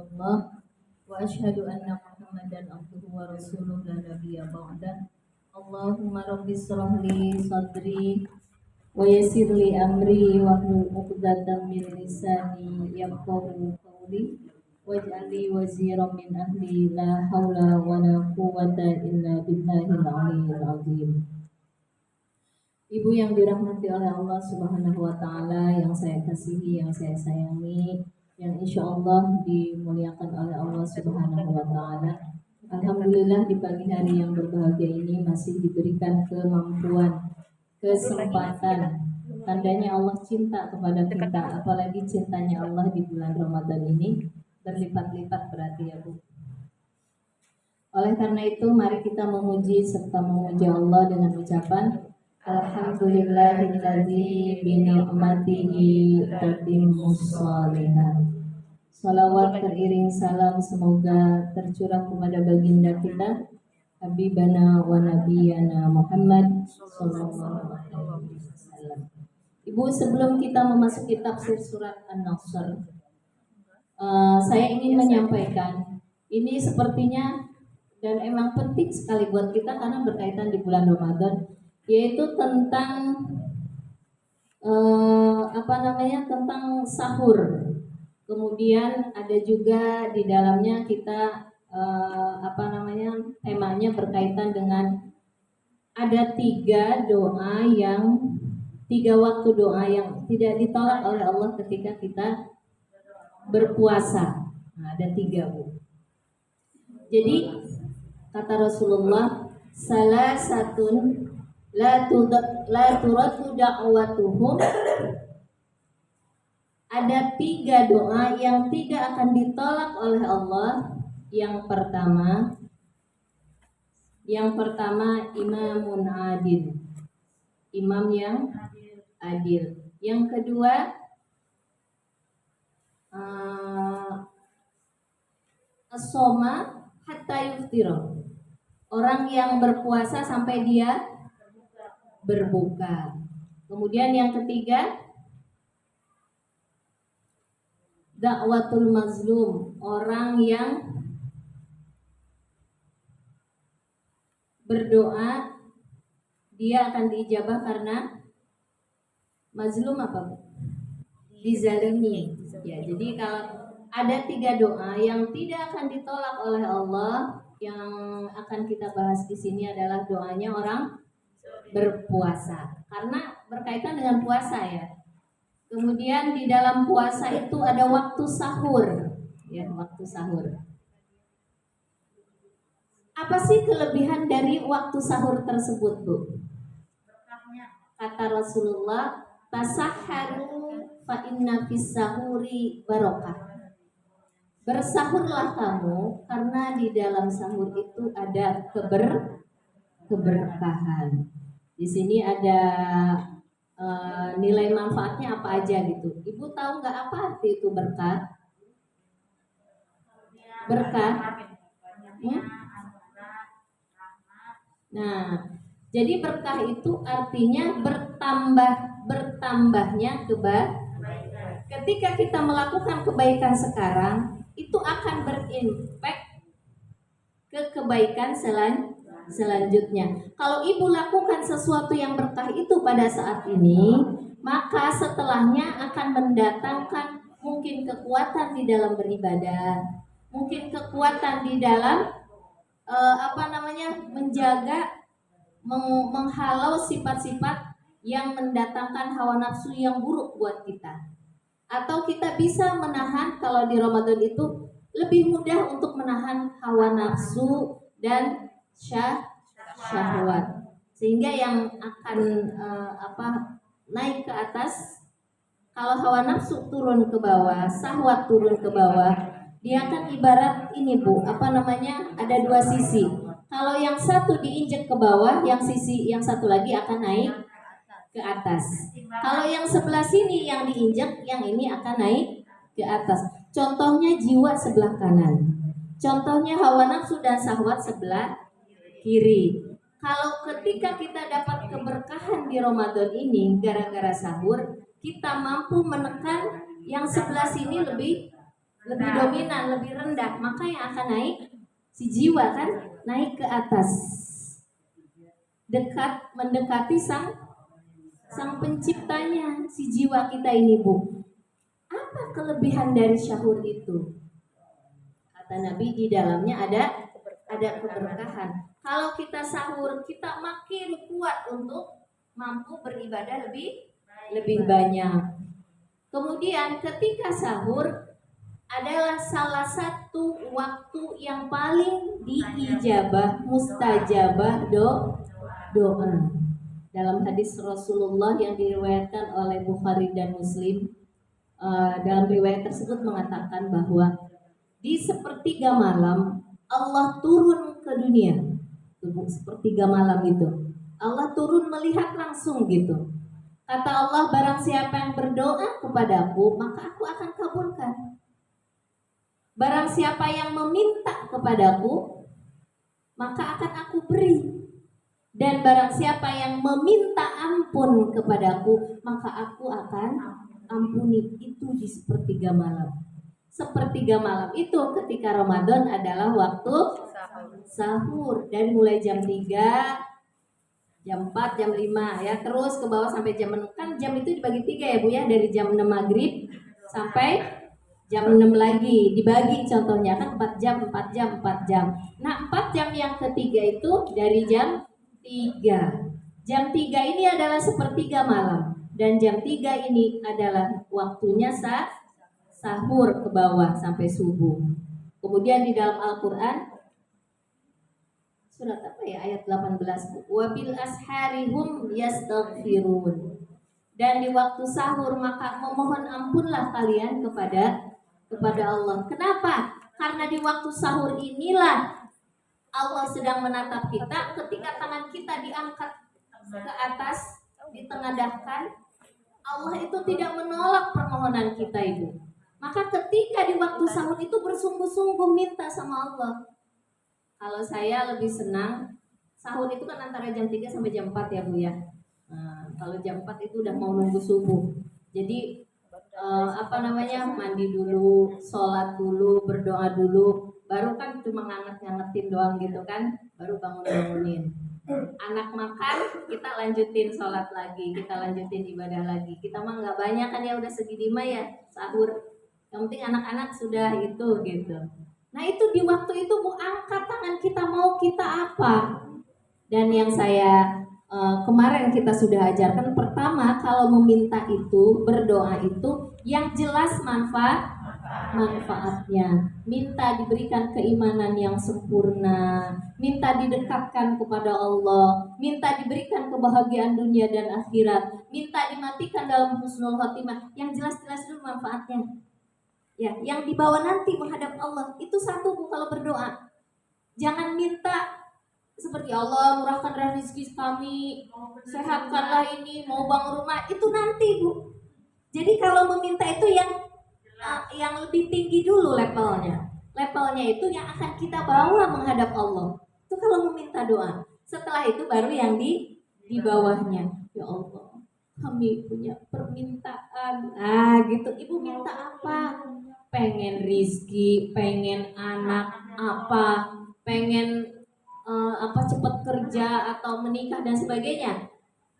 illallah wa asyhadu anna Muhammadan abduhu wa rasuluh la nabiyya ba'dah. Allahumma rabbi shrah li sadri wa yassir li amri wahlul 'uqdatam min lisani yafqahu qawli waj'al li waziran min ahli la haula wa la quwwata illa billahil aliyyil azim. Ibu yang dirahmati oleh Allah Subhanahu wa Ta'ala, yang saya kasihi, yang saya sayangi, yang insya Allah dimuliakan oleh Allah Subhanahu wa Ta'ala. Alhamdulillah di pagi hari yang berbahagia ini masih diberikan kemampuan, kesempatan. Tandanya Allah cinta kepada kita, apalagi cintanya Allah di bulan Ramadan ini berlipat-lipat berarti ya Bu. Oleh karena itu mari kita memuji serta memuji Allah dengan ucapan Alhamdulillahilladzi bi ni'matihi tatimmus shalihat. Salawat teriring salam semoga tercurah kepada baginda kita Habibana wa Nabiyana Muhammad sallallahu alaihi wasallam. Ibu, sebelum kita memasuki tafsir surat An-Nasr, saya ingin menyampaikan ini sepertinya dan emang penting sekali buat kita karena berkaitan di bulan Ramadan, yaitu tentang tentang sahur. Kemudian ada juga di dalamnya kita temanya berkaitan dengan ada tiga waktu doa yang tidak ditolak oleh Allah ketika kita berpuasa. Nah, ada tiga Bu. Jadi kata Rasulullah, salah satun la turatu da'watuhum, ada tiga doa yang tidak akan ditolak oleh Allah. Yang pertama imamun adil, imam yang adil. Yang kedua as-soma hatta yuftira, orang yang berpuasa sampai dia berbuka. Kemudian yang ketiga da'watul mazlum, orang yang berdoa dia akan diijabah karena mazlum apa? Dizalimi. Ya, jadi kalau ada tiga doa yang tidak akan ditolak oleh Allah, yang akan kita bahas di sini adalah doanya orang berpuasa karena berkaitan dengan puasa ya. Kemudian di dalam puasa itu ada waktu sahur, ya, waktu sahur. Apa sih kelebihan dari waktu sahur tersebut, Bu? Kata Rasulullah, tasahharu fa inna fis sahuri barokah. Bersahurlah kamu karena di dalam sahur itu ada keberkahan. Di sini ada nilai manfaatnya apa aja gitu. Ibu tahu nggak apa arti itu berkah? Berkah. Nah, jadi berkah itu artinya bertambahnya kebaikan. Ketika kita melakukan kebaikan sekarang, itu akan berimpact ke kebaikan selanjutnya. Kalau ibu lakukan sesuatu yang berkah itu pada saat ini, maka setelahnya akan mendatangkan mungkin kekuatan di dalam beribadah, mungkin kekuatan di dalam menjaga, menghalau sifat-sifat yang mendatangkan hawa nafsu yang buruk buat kita. Atau kita bisa menahan, kalau di Ramadan itu lebih mudah untuk menahan hawa nafsu dan syahwat, sehingga yang akan naik ke atas. Kalau hawa nafsu turun ke bawah, syahwat turun ke bawah, dia akan ibarat ini Bu, ada dua sisi. Kalau yang satu diinjek ke bawah, yang satu lagi akan naik ke atas. Kalau yang sebelah sini yang diinjak, yang ini akan naik ke atas. Contohnya jiwa sebelah kanan, contohnya hawa nafsu dan syahwat sebelah kiri. Kalau ketika kita dapat keberkahan di Ramadan ini gara-gara sahur, kita mampu menekan yang sebelah sini lebih lebih dominan, lebih rendah, maka yang akan naik si jiwa kan, naik ke atas, mendekati sang penciptanya, si jiwa kita ini, Bu. Apa kelebihan dari sahur itu? Kata Nabi, di dalamnya ada keberkahan. Kalau kita sahur, kita makin kuat untuk mampu beribadah lebih banyak. Kemudian ketika sahur adalah salah satu waktu yang paling diijabah, mustajabah doa. Dalam hadis Rasulullah yang diriwayatkan oleh Bukhari dan Muslim, dalam riwayat tersebut mengatakan bahwa di sepertiga malam Allah turun ke dunia. Sepertiga malam itu Allah turun melihat langsung gitu. Kata Allah, barang siapa yang berdoa kepadaku, maka aku akan kabulkan. Barang siapa yang meminta kepadaku, maka akan aku beri. Dan barang siapa yang meminta ampun kepadaku, maka aku akan ampuni. Itu di sepertiga malam. Sepertiga malam itu ketika Ramadan adalah waktu sahur. Dan mulai jam 3, jam 4, jam 5 ya, terus ke bawah sampai jam 6. Kan jam itu dibagi 3 ya Bu ya, dari jam 6 maghrib sampai jam 6 lagi dibagi, contohnya kan 4 jam. Nah 4 jam yang ketiga itu dari jam 3. Jam 3 ini adalah sepertiga malam. Dan jam 3 ini adalah waktunya sahur ke bawah sampai subuh. Kemudian di dalam Al-Quran surat apa ya, ayat 18, wabil asharihum yastaghfirun. Dan di waktu sahur maka memohon ampunlah kalian kepada Allah. Kenapa? Karena di waktu sahur inilah Allah sedang menatap kita. Ketika tangan kita diangkat ke atas, ditengadahkan, Allah itu tidak menolak permohonan kita, Ibu. Maka ketika di waktu sahur itu bersungguh-sungguh minta sama Allah. Kalau saya lebih senang sahur itu kan antara jam 3 sampai jam 4 ya Bu ya. Nah, kalau jam 4 itu udah mau nunggu subuh. Jadi mandi dulu, sholat dulu, berdoa dulu, baru kan cuma ngangetin doang gitu kan, baru bangunin. Anak makan, kita lanjutin sholat lagi, kita lanjutin ibadah lagi. Kita mah nggak banyak kan ya, udah segini mah ya sahur. Yang penting anak-anak sudah itu gitu. Nah itu di waktu itu Bu, angkat tangan kita, mau kita apa? Dan yang saya kemarin kita sudah ajarkan, pertama kalau meminta itu, berdoa itu yang jelas manfaatnya. Minta diberikan keimanan yang sempurna, minta didekatkan kepada Allah, minta diberikan kebahagiaan dunia dan akhirat, minta dimatikan dalam husnul khotimah. Yang jelas-jelas dulu manfaatnya. Ya, yang dibawa nanti menghadap Allah itu satu Bu kalau berdoa. Jangan minta seperti Allah murahkan rezeki kami, sehatkanlah ini, mau bangun rumah, itu nanti Bu. Jadi kalau meminta itu yang lebih tinggi dulu levelnya. Levelnya itu yang akan kita bawa menghadap Allah. Itu kalau meminta doa. Setelah itu baru yang di bawahnya. Ya Allah, kami punya permintaan. Gitu. Ibu minta apa? Pengen rizki, pengen anak apa, pengen cepat kerja atau menikah dan sebagainya.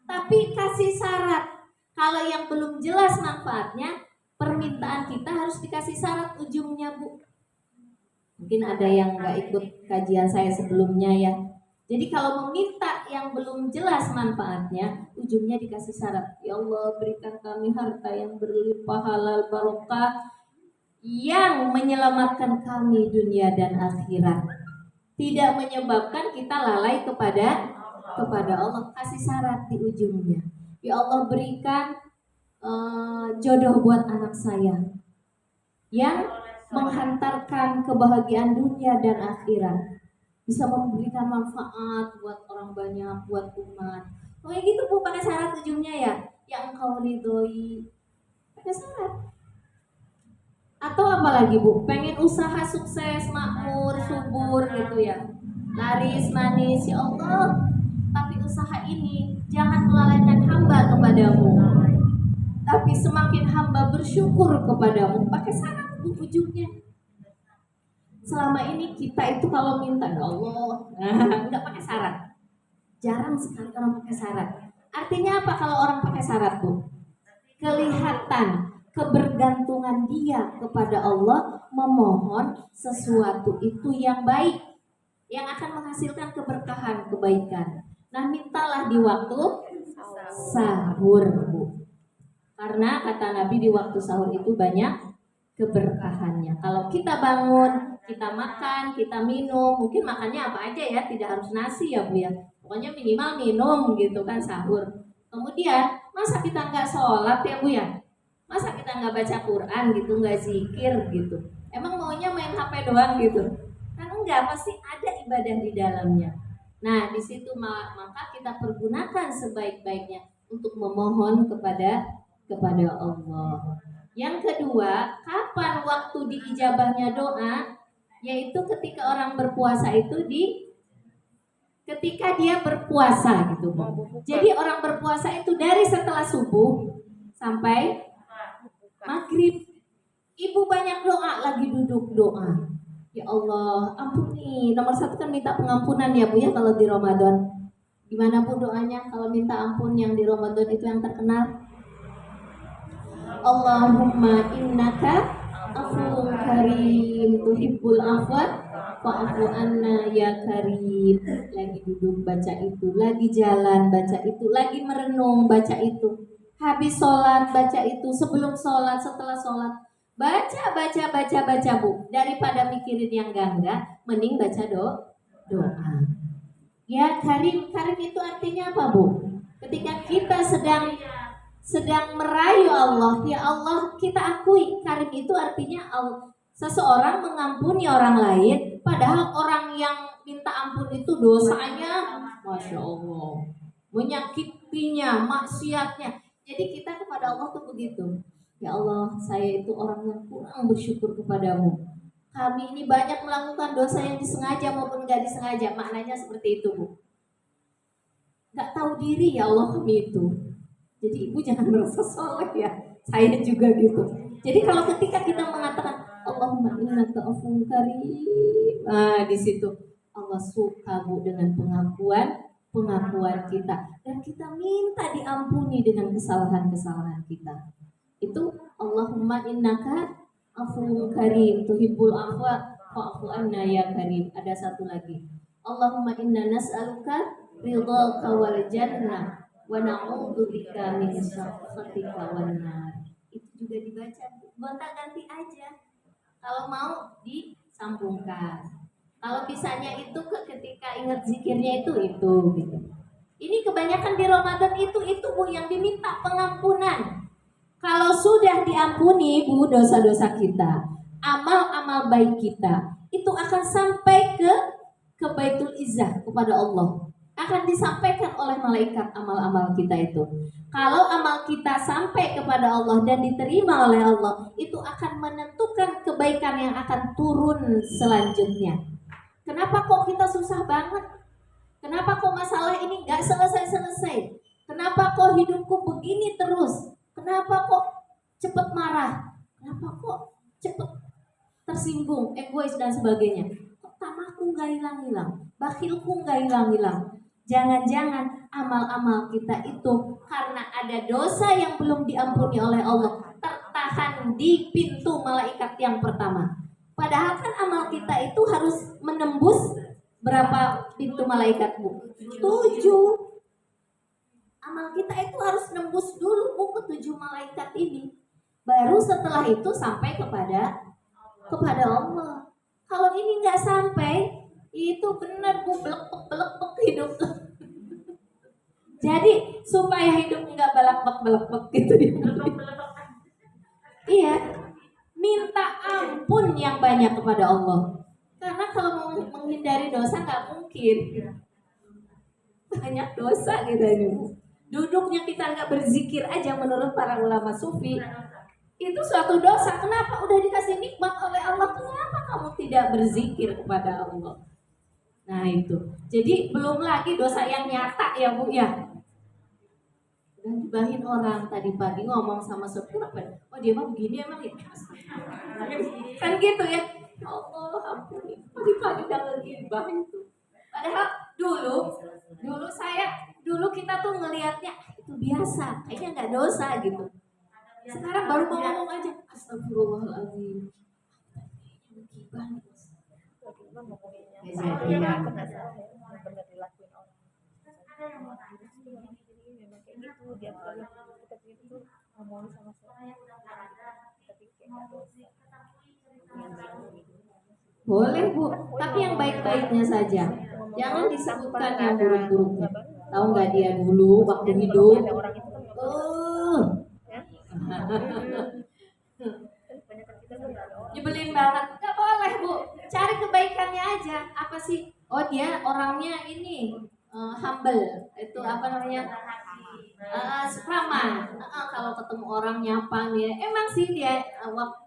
Tapi kasih syarat. Kalau yang belum jelas manfaatnya, permintaan kita harus dikasih syarat ujungnya Bu. Mungkin ada yang nggak ikut kajian saya sebelumnya ya. Jadi kalau meminta yang belum jelas manfaatnya, ujungnya dikasih syarat. Ya Allah, berikan kami harta yang berlimpah halal barokah yang menyelamatkan kami dunia dan akhirat. Tidak menyebabkan kita lalai kepada Allah. Kasih syarat di ujungnya. Ya Allah, berikan jodoh buat anak saya yang menghantarkan kebahagiaan dunia dan akhirat, bisa memberikan manfaat buat orang banyak, buat umat. Kayak gitu Bu, pakai syarat ujungnya ya, yang engkau ridhoi, pakai syarat. Atau apalagi Bu, pengen usaha sukses, makmur, subur gitu ya, laris manis, ya Allah, tapi usaha ini jangan melalaikan hamba kepadamu, tapi semakin hamba bersyukur kepadamu. Pakai syarat Bu, ujungnya. Selama ini kita itu kalau minta, ya Allah, nggak pakai syarat. Jarang sekali orang pakai syarat. Artinya apa kalau orang pakai syarat, Bu? Kelihatan kebergantungan dia kepada Allah, memohon sesuatu itu yang baik, yang akan menghasilkan keberkahan, kebaikan. Nah, mintalah di waktu sahur, Bu. Karena kata Nabi di waktu sahur itu banyak keberkahannya. Kalau kita bangun, kita makan, kita minum, mungkin makannya apa aja ya, tidak harus nasi ya Bu ya. Pokoknya minimal minum gitu kan sahur. Kemudian masa kita nggak sholat ya Bu ya? Masa kita nggak baca Quran gitu, nggak zikir gitu? Emang maunya main HP doang gitu? Kan enggak, pasti ada ibadah di dalamnya. Nah di situ maka kita pergunakan sebaik-baiknya untuk memohon kepada Allah. Yang kedua, kapan waktu diijabahnya doa? Yaitu ketika orang berpuasa itu ketika dia berpuasa gitu. Jadi orang berpuasa itu dari setelah subuh sampai maghrib. Ibu banyak doa, lagi duduk doa. Ya Allah, ampuni. Nomor satu kan minta pengampunan ya Bu ya kalau di Ramadan. Gimana Bu doanya kalau minta ampun yang di Ramadan itu yang terkenal? Allahumma innaka afuwun karim tuhibbul afwa fa'fu anna ya karim. Lagi duduk baca itu, lagi jalan baca itu, lagi merenung baca itu, habis sholat baca itu, sebelum sholat, setelah sholat baca Bu. Daripada mikirin yang enggak, mending baca doa. Ya karim, karim itu artinya apa Bu? Ketika kita sedang merayu Allah, ya Allah kita akui karim itu artinya seseorang mengampuni orang lain, padahal orang yang minta ampun itu dosanya, masya Allah, menyakitinya, maksiatnya. Jadi kita kepada Allah tuh begitu, ya Allah saya itu orang yang kurang bersyukur kepadamu. Kami ini banyak melakukan dosa yang disengaja maupun nggak disengaja, maknanya seperti itu Bu. Nggak tahu diri ya Allah kami itu. Jadi ibu jangan merasa soleh ya, saya juga gitu. Jadi kalau ketika kita mengatakan Allahumma innaka afuwun karim, nah di situ Allah suka Bu dengan pengakuan kita, dan kita minta diampuni dengan kesalahan kita. Itu Allahumma innaka afuwun karim tuhibbul afwa fa'fu anna ya karim. Ada satu lagi, Allahumma inna nas'aluka ridhaka wal jannah wa na'udzubika min sakhatika wan nar. Itu juga dibaca, gonta-ganti aja. Kalau mau disambungkan. Kalau bisanya itu ketika ingat zikirnya itu gitu. Ini kebanyakan di Ramadan itu Bu yang diminta pengampunan. Kalau sudah diampuni Bu dosa-dosa kita, amal-amal baik kita itu akan sampai ke Baitul Izzah kepada Allah, akan disampaikan oleh malaikat amal-amal kita itu. Kalau amal kita sampai kepada Allah dan diterima oleh Allah, itu akan menentukan kebaikan yang akan turun selanjutnya. Kenapa kok kita susah banget? Kenapa kok masalah ini gak selesai-selesai? Kenapa kok hidupku begini terus? Kenapa kok cepet marah? Kenapa kok cepet tersinggung, egois dan sebagainya? Kok tamakku gak hilang-hilang? Bakhilku gak hilang-hilang? Jangan-jangan amal-amal kita itu karena ada dosa yang belum diampuni oleh Allah, tertahan di pintu malaikat yang pertama. Padahal kan amal kita itu harus menembus berapa pintu malaikat Bu? 7. Amal kita itu harus nembus dulu Bu ke 7 malaikat ini. Baru setelah itu sampai kepada Allah. Kalau ini nggak sampai, itu benar Bu, belepek hidup tuh. Jadi supaya hidup nggak belepek gitu. Iya, minta ampun yang banyak kepada Allah. Karena kalau mau menghindari dosa nggak mungkin. Banyak dosa gitu ini. Duduknya kita nggak berzikir aja menurut para ulama sufi itu suatu dosa. Kenapa? Udah dikasih nikmat oleh Allah, kenapa kamu tidak berzikir kepada Allah? Nah itu. Jadi belum lagi dosa yang nyata ya Bu ya. udah gibahin orang tadi pagi ngomong sama supir apa? Oh dia mah begini emang ya. Kan gitu ya. Ya Allah ampun. Tadi pagi udah ngegibah itu. Padahal dulu kita tuh ngelihatnya itu biasa, kayaknya nggak dosa gitu. Sekarang baru mau ngomong aja, astagfirullahaladzim. Gibah nih. Iya, benar salah ya, benar dilakuin orang. Memang kayak gitu dia kalau kita itu ngomong sama siapa, tapi kayak nggak dosa. Boleh Bu, tapi yang baik-baiknya saja. Jangan disebutkan yang buruk-buruknya. Tahu nggak dia dulu waktu hidup? Ada orang itu kan Nyebelin banget. Nggak boleh Bu, cari kebaikannya aja. Apa sih? Oh dia orangnya ini humble. Itu apa namanya? Ramah. Kalau ketemu orang nyapa dia, emang sih dia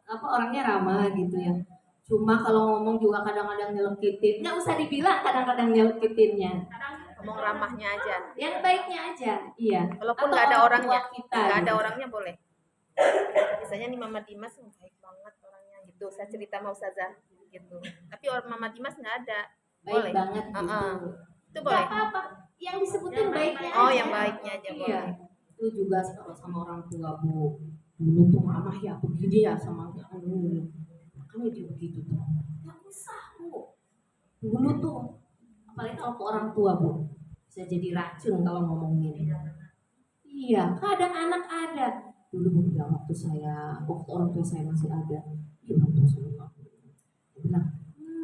orangnya ramah gitu ya. Cuma kalau ngomong juga kadang-kadang nyelekitin. Nggak usah dibilang kadang-kadang nyelekitinnya. ngomong ramahnya aja. Yang baiknya aja, iya. Walaupun Atau nggak ada orang orangnya, tua kita, nggak ada gitu. orangnya boleh. Biasanya nih Mama Dimas baik banget orangnya gitu. Saya cerita sama Ustazah gitu. Tapi orang Mama Dimas nggak ada. Baik Boleh. banget gitu. Itu Nggak boleh. apa-apa. Yang disebutin baiknya Oh, aja. yang baiknya aja Iya. boleh. Itu juga kalau sama orang tua Bu. Dulu tuh mama ya begini ya sama makanya dia begitu tuh. Nggak usah Bu. Dulu tuh apalagi kalau ke orang tua Bu bisa jadi racun kalau ngomongin. Iya, kadang anak ada. Dulu Bu bilang waktu orang tua saya masih ada, dia waktu saya nggak bilang,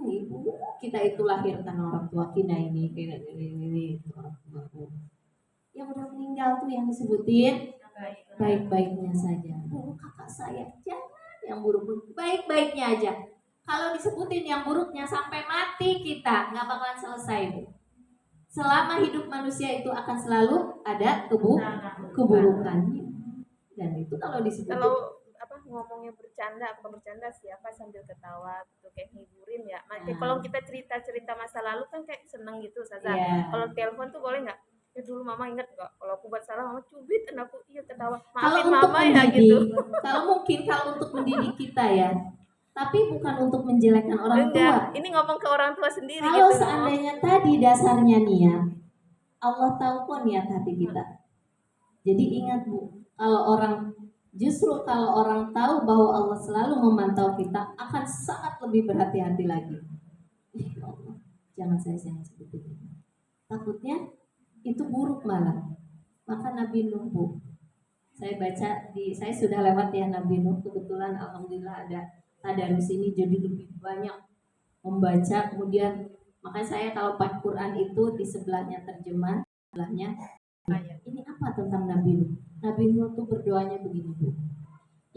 ibu kita itu lahir karena orang tua kita ini kayak ini itu orang tua Bu. Yang udah meninggal tuh yang disebutin baik-baiknya saja. Bu, kakak saya jangan yang buruk-buruk, baik-baiknya aja. Kalau disebutin yang buruknya sampai mati kita nggak bakalan selesai Bu. Selama hidup manusia itu akan selalu ada keburukannya. Dan itu kalau disebutin Kalau apa ngomongnya bercanda, bukan bercanda siapa sambil ketawa gitu kayak hiburin ya. Kalau kita cerita masa lalu kan kayak seneng gitu Ustazah. Iya. Kalau telepon tuh boleh nggak? Ya dulu Mama ingat nggak? Kalau aku buat salah Mama cubit dan aku iya ketawa. Kalau Maafin untuk Mama ya mendidik, gitu. kalau untuk mendidik kita ya, tapi bukan untuk menjelekkan orang tua. Enggak, ini ngomong ke orang tua sendiri Kalau gitu. seandainya tadi dasarnya niat, Allah tahu kok niat hati kita. Jadi ingat Bu, kalau orang tahu bahwa Allah selalu memantau kita, akan sangat lebih berhati-hati lagi. Ya Allah, jangan saya seperti ini. Takutnya itu buruk malah. Maka Nabi Nuh Bu, saya sudah lewat ya Nabi Nuh, kebetulan alhamdulillah ada tadarus ini jadi lebih banyak membaca. Kemudian makanya saya kalau pakai Quran itu di sebelahnya terjemah, sebelahnya ini apa tentang Nabi Nuh. Nabi Nuh tuh berdoanya begini Bu,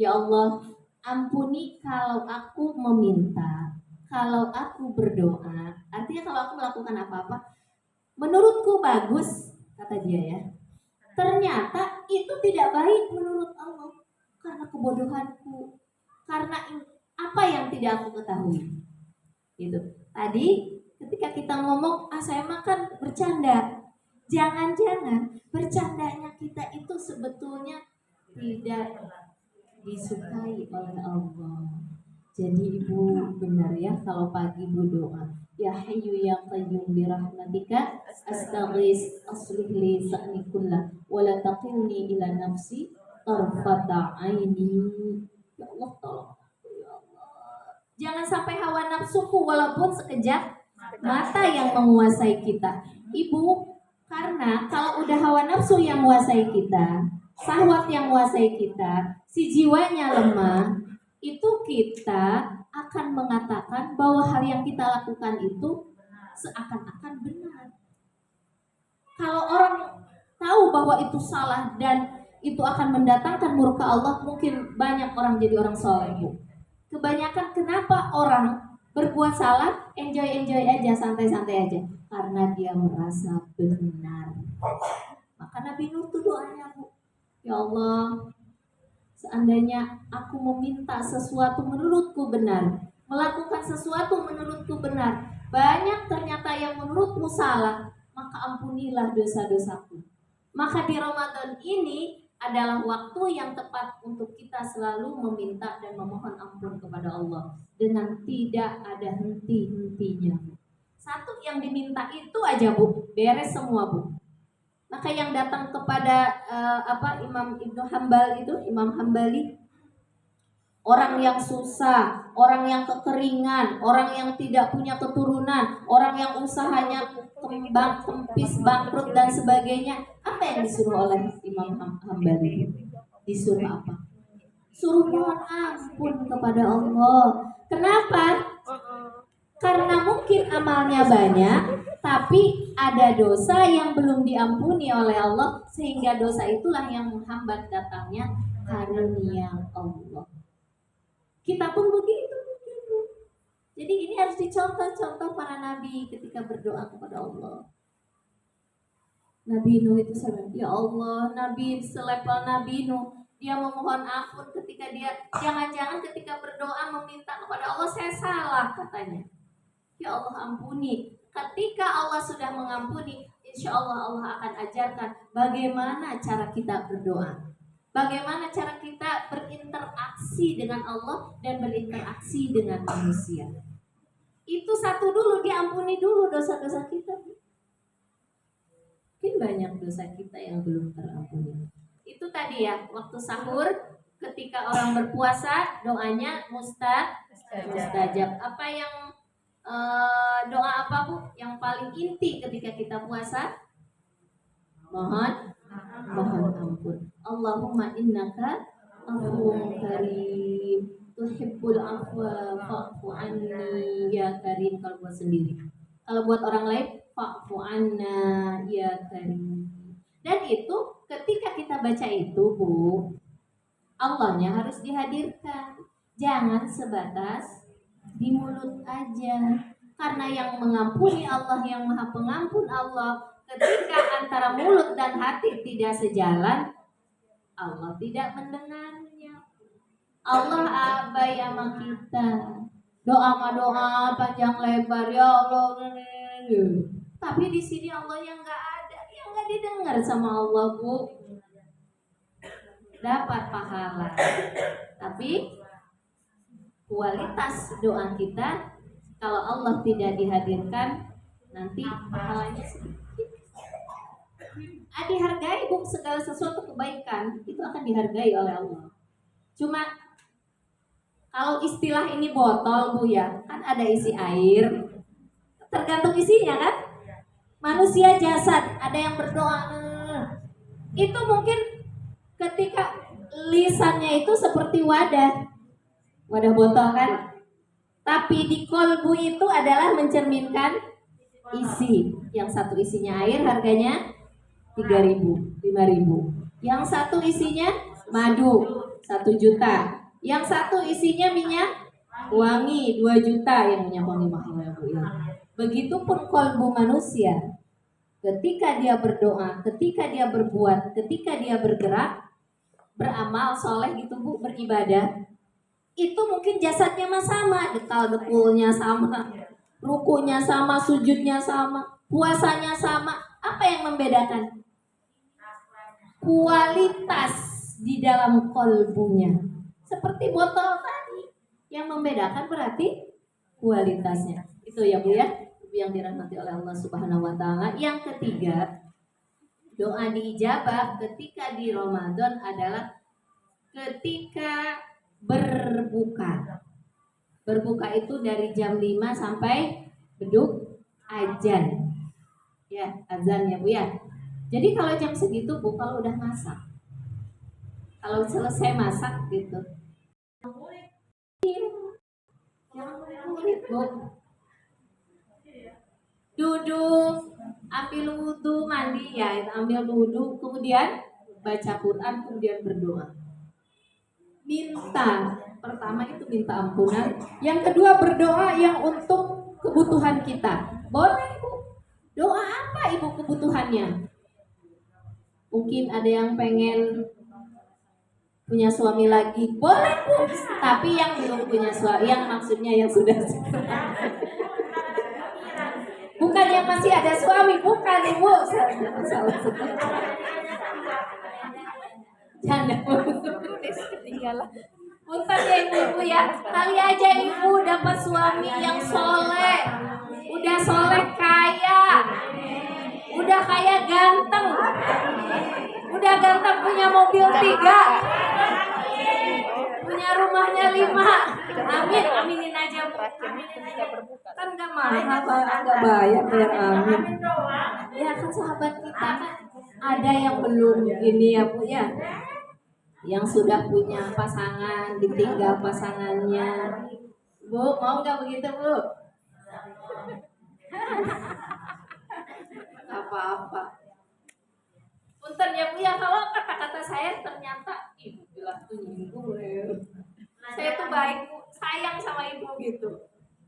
ya Allah ampuni kalau aku meminta, kalau aku berdoa, artinya kalau aku melakukan apa-apa menurutku bagus, kata dia ya, ternyata itu tidak baik menurut Allah karena kebodohanku, karena apa yang tidak aku ketahui. Gitu. Tadi ketika kita ngomong, saya makan bercanda, jangan-jangan bercandanya kita itu sebetulnya tidak disukai oleh Allah. Jadi Ibu benar ya kalau pagi Ibu doa, ya Hayyu ya Qayyum bi rahmatika astaghis aslih li sa'ni kullah wa la taqilni ila nafsi tarfata aini. Ya Allah tolong aku ya Allah. Jangan sampai hawa nafsuku walaupun sekejap mata yang menguasai kita. Ibu, karena kalau udah hawa nafsu yang menguasai kita, syahwat yang menguasai kita, si jiwanya lemah, itu kita akan mengatakan bahwa hal yang kita lakukan itu seakan-akan benar. Kalau orang tahu bahwa itu salah dan itu akan mendatangkan murka Allah, mungkin banyak orang jadi orang soleh. Kebanyakan kenapa orang berbuat salah, enjoy aja, santai-santai aja, karena dia merasa benar. Maka Nabi Nuh tuh doanya Bu, ya Allah, seandainya aku meminta sesuatu menurutku benar, melakukan sesuatu menurutku benar, banyak ternyata yang menurutmu salah, maka ampunilah dosa-dosaku. Maka di Ramadan ini adalah waktu yang tepat untuk kita selalu meminta dan memohon ampun kepada Allah dengan tidak ada henti-hentinya. Satu yang diminta itu aja Bu, beres semua Bu. Maka yang datang kepada Imam Ibnu Hambal itu, Imam Hambali, orang yang susah, orang yang kekeringan, orang yang tidak punya keturunan, orang yang usahanya kembang, kempis, bangkrut dan sebagainya. Apa yang disuruh oleh Imam Hambali? Disuruh apa? Suruh mohon ampun kepada Allah. Kenapa? Karena mungkin amalnya banyak, tapi ada dosa yang belum diampuni oleh Allah, sehingga dosa itulah yang menghambat datangnya karunia Allah. Kita pun begitu. Jadi ini harus dicontoh-contoh para nabi ketika berdoa kepada Allah. Nabi Nuh itu sampai, ya Allah, Nabi selevel Nabi Nuh, dia memohon ampun ketika dia jangan-jangan ketika berdoa meminta kepada Allah, saya salah katanya. Ya Allah ampuni. Ketika Allah sudah mengampuni, insya Allah Allah akan ajarkan bagaimana cara kita berdoa. Bagaimana cara kita berinteraksi dengan Allah dan berinteraksi dengan manusia. Itu satu dulu, diampuni dulu dosa-dosa kita. Mungkin banyak dosa kita yang belum terampuni. Itu tadi ya, waktu sahur ketika orang berpuasa doanya mustajab. Apa yang doa apa Bu yang paling inti ketika kita puasa? Mohon ampun. Allahumma innaka afuwwun karim tuhibbul afwa fa'fu anni ya karim. Kalau buat sendiri. Kalau buat orang lain fa'fu anna ya karim. Dan itu ketika kita baca itu Bu, Allahnya harus dihadirkan. Jangan sebatas di mulut aja. Karena yang mengampuni Allah, yang Maha Pengampun Allah, ketika antara mulut dan hati tidak sejalan, Allah tidak mendengarnya. Allah abai sama kita. Doa panjang lebar, ya Allah. Tapi di sini Allah yang nggak ada, yang nggak didengar sama Allah Bu. Dapat pahala, tapi kualitas doa kita kalau Allah tidak dihadirkan nanti pahalanya sedikit. Dihargai Bu, segala sesuatu kebaikan itu akan dihargai oleh Allah. Cuma kalau istilah ini botol Bu ya, kan ada isi air, tergantung isinya kan. Manusia jasad, ada yang berdoa, itu mungkin ketika lisannya itu seperti wadah botol kan, tapi di kolbu itu adalah mencerminkan isi. Yang satu isinya air harganya 3.000, 5.000. Yang satu isinya madu 1 juta. Yang satu isinya minyak wangi 2 juta. Yang minyak wangi mahal ya Bu ya. Begitupun kolbu manusia. Ketika dia berdoa, ketika dia berbuat, ketika dia bergerak, beramal soleh gitu Bu, beribadah, itu mungkin jasadnya mah sama, dekul-dekulnya sama, rukunya sama, sujudnya sama, puasanya sama. Apa yang membedakan? Kualitas di dalam kolbunya. Seperti botol tadi, yang membedakan berarti kualitasnya. Itu ya Bu ya, yang dirahmati oleh Allah Subhanahu wa taala. Yang ketiga, doa diijabah ketika di Ramadan adalah ketika berbuka. Berbuka itu dari jam 5 sampai beduk azan. Ya, azan ya Bu ya. Jadi kalau jam segitu Bu, kalau udah masak, kalau selesai masak gitu, Bu, duduk, ambil wudhu, mandi ya, ambil wudhu, kemudian baca Quran, kemudian berdoa. Minta, pertama itu minta ampunan, yang kedua berdoa yang untuk kebutuhan kita. Boleh Bu, doa apa Ibu kebutuhannya? Mungkin ada yang pengen punya suami lagi, boleh Bu, tapi yang belum punya suami, yang maksudnya yang sudah bukan yang masih ada suami, bukan Ibu. Janda. Ketinggalan. Punten ya ibu-ibu ya. Kali aja ibu dapat suami yang soleh. Udah soleh kaya. Udah kaya ganteng. Udah ganteng punya mobil 3. Punya rumahnya 5. Amin, aminin aja Bu. Terakhirnya ketika berbuka. Kan gak mahal, gak bayar amin. Ya kan sahabat kita kan ada yang belum ini ya Bu ya. Yang sudah punya pasangan, ditinggal pasangannya. Bu, mau nggak begitu Bu? Apa-apa. Punten ya Bu ya, kalau kata-kata saya ternyata ibu bilang tuh ibu. Saya tuh baik Bu, sayang sama ibu gitu.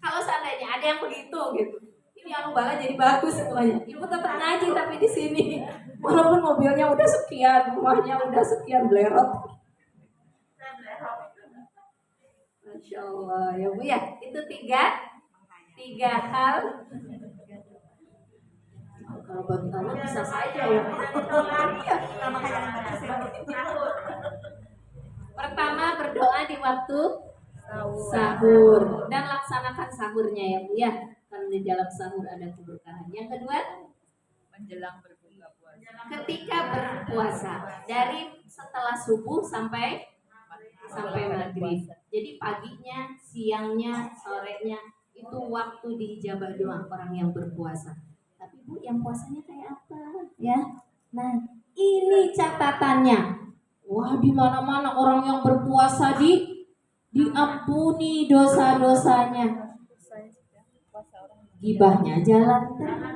Kalau seandainya ada yang begitu gitu, ini yang bala jadi bagus semuanya. Ibu tetap ngaji tapi di sini, walaupun mobilnya udah sekian, rumahnya udah sekian blerot. Masya Allah ya Bu ya, itu tiga hal. Kalau bagi kamu bisa saja ya. Pertama berdoa di waktu sahur dan laksanakan sahurnya ya Bu ya, karena di dalam sahur ada keberkahan. Yang kedua, Menjelang berbuka puasa. ketika berpuasa dari setelah subuh sampai maghrib. Jadi paginya, siangnya, sorenya itu waktu diijabah doa orang yang berpuasa. Tapi Bu, yang puasanya kayak apa ya? Nah, ini catatannya. Wah, di mana-mana orang yang berpuasa diampuni dosa-dosanya. Puasa orang Gibahnya jalan terus,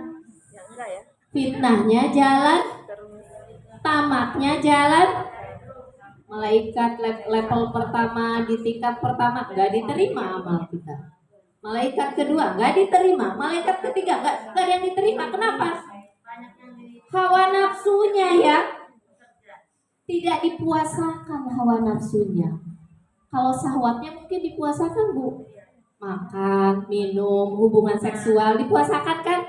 yang enggak ya. fitnahnya jalan, Terus tamatnya jalan. Malaikat level pertama di tingkat pertama nggak diterima amal kita. Malaikat kedua nggak diterima. Malaikat ketiga nggak ada yang diterima. Kenapa? Hawa nafsunya ya tidak dipuasakan hawa nafsunya. Kalau syahwatnya mungkin dipuasakan Bu. Makan, minum, hubungan seksual dipuasakan kan?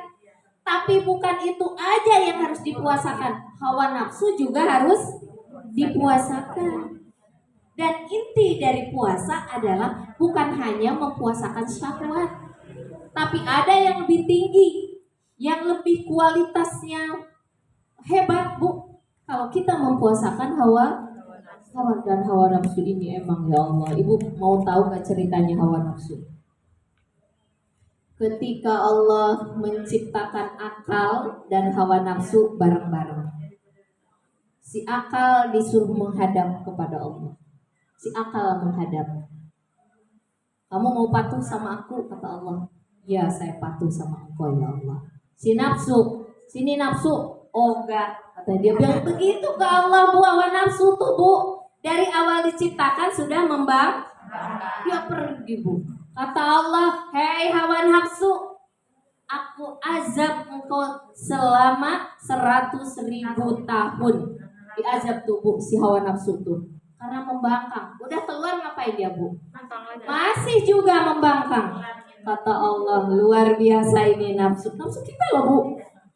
Tapi bukan itu aja yang harus dipuasakan. Hawa nafsu juga harus dipuasakan. Dan inti dari puasa adalah bukan hanya mempuasakan syahwat, tapi ada yang lebih tinggi, yang lebih kualitasnya hebat Bu. Kalau kita mempuasakan hawa dan hawa nafsu ini emang ya Allah. Ibu mau tahu gak ceritanya hawa nafsu? Ketika Allah menciptakan akal dan hawa nafsu bareng-bareng. Si akal disuruh menghadap kepada Allah. Si akal menghadap. Kamu mau patuh sama aku? Kata Allah. Ya, saya patuh sama engkau ya Allah. Si nafsu, sini nafsu. Oh enggak, kata dia bilang begitu ke Allah Bu. Hawa nafsu tuh Bu, dari awal diciptakan sudah dia pergi Bu. Kata Allah, hei hawa nafsu, aku azab engkau selama 100.000 tahun. Diazab tubuh si hawa nafsu tuh karena membangkang. Udah keluar ngapain dia Bu? Masih juga membangkang. Kata Allah, luar biasa ini nafsu. Nafsu kita loh Bu.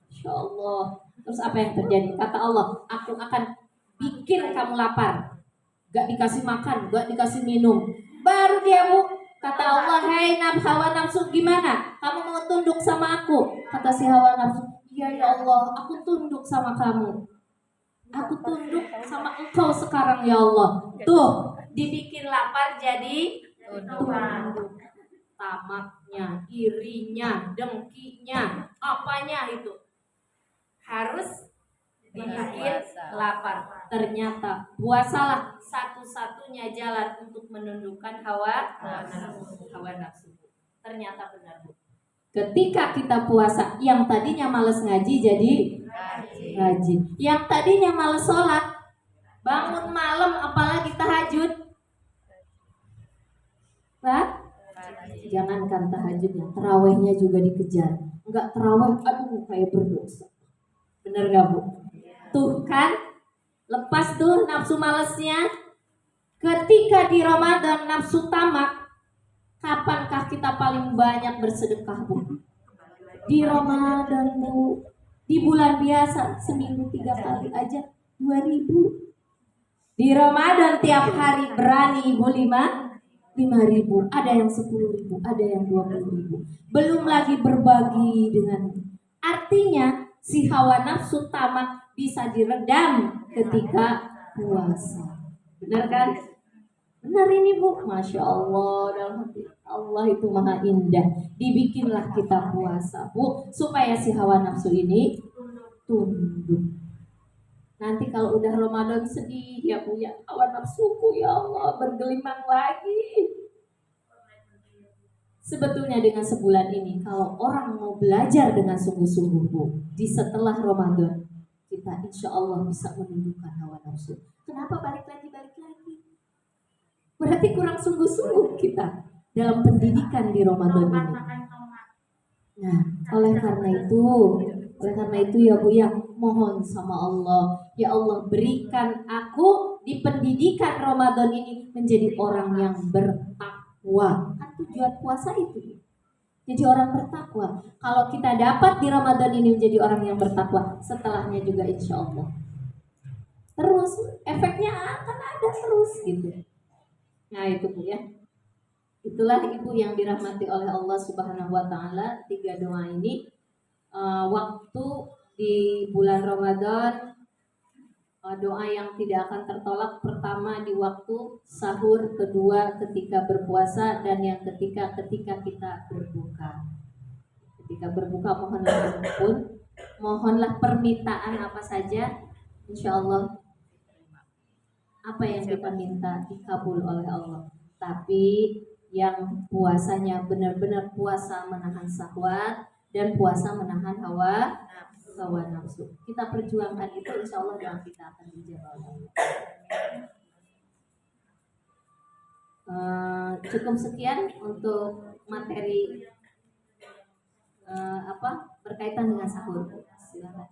Insya Allah. Terus apa yang terjadi? Kata Allah, aku akan bikin kamu lapar. Gak dikasih makan, gak dikasih minum. Baru dia Bu. Kata Allah, hei hawa nafsu gimana? Kamu mau tunduk sama aku? Kata si hawa nafsu, iya ya Allah, aku tunduk sama kamu. Aku tunduk sama engkau sekarang ya Allah. Tuh, dibikin lapar jadi tunduk. Tamaknya, irinya, dengkinya, apanya itu harus dibikin lapar. Ternyata puasalah satu-satunya jalan untuk menundukkan hawa nafsu. Ternyata benar Bu. Ketika kita puasa, yang tadinya males ngaji jadi rajin. Yang tadinya males sholat, bangun malam apalagi tahajud. Jangankan tahajudnya, terawihnya juga dikejar. Enggak terawih, aduh kayak berdosa. Bener gak Bu? Tuh kan, lepas tuh nafsu malesnya. Ketika di Ramadan nafsu tamak, kapankah kita paling banyak bersedekah Bu? Di Ramadan Bu. Di bulan biasa seminggu 3 kali aja 2.000. Di Ramadan tiap hari berani ibu 5.000, ada yang 10.000, ada yang 20.000. Belum lagi berbagi dengan. Artinya si hawa nafsu tamak bisa diredam ketika puasa. Benar kan? Benar ini Bu, Masya Allah, dalam hati Allah itu maha indah. Dibikinlah kita puasa Bu, supaya si hawa nafsu ini tunduk. Nanti kalau udah Ramadan sedih ya Bu ya, hawa nafsuku ya Allah bergelimang lagi. Sebetulnya dengan sebulan ini kalau orang mau belajar dengan sungguh-sungguh Bu, di setelah Ramadan kita insya Allah bisa menundukkan hawa nafsu. Kenapa balik lagi? Berarti kurang sungguh-sungguh kita dalam pendidikan di Ramadan ini. Nah, oleh karena itu ya Bu ya, mohon sama Allah, ya Allah berikan aku di pendidikan Ramadan ini menjadi orang yang bertakwa. Kan tujuan puasa itu. Jadi orang bertakwa. Kalau kita dapat di Ramadan ini menjadi orang yang bertakwa, setelahnya juga insya Allah. Terus efeknya akan ada terus gitu. Nah itu Bu ya. Itulah Ibu yang dirahmati oleh Allah Subhanahu wa taala, 3 doa ini waktu di bulan Ramadan, doa yang tidak akan tertolak, pertama di waktu sahur, kedua ketika berpuasa, dan yang ketiga ketika kita berbuka. Ketika berbuka mohonlah ampun, mohonlah permintaan apa saja, insya Allah apa yang kita minta dikabul oleh Allah. Tapi yang puasanya benar-benar puasa menahan syahwat dan puasa menahan hawa nafsu. Kita perjuangkan itu, insya Allah doa kita akan dijawab. Cukup sekian untuk materi berkaitan dengan sahur. Silakan.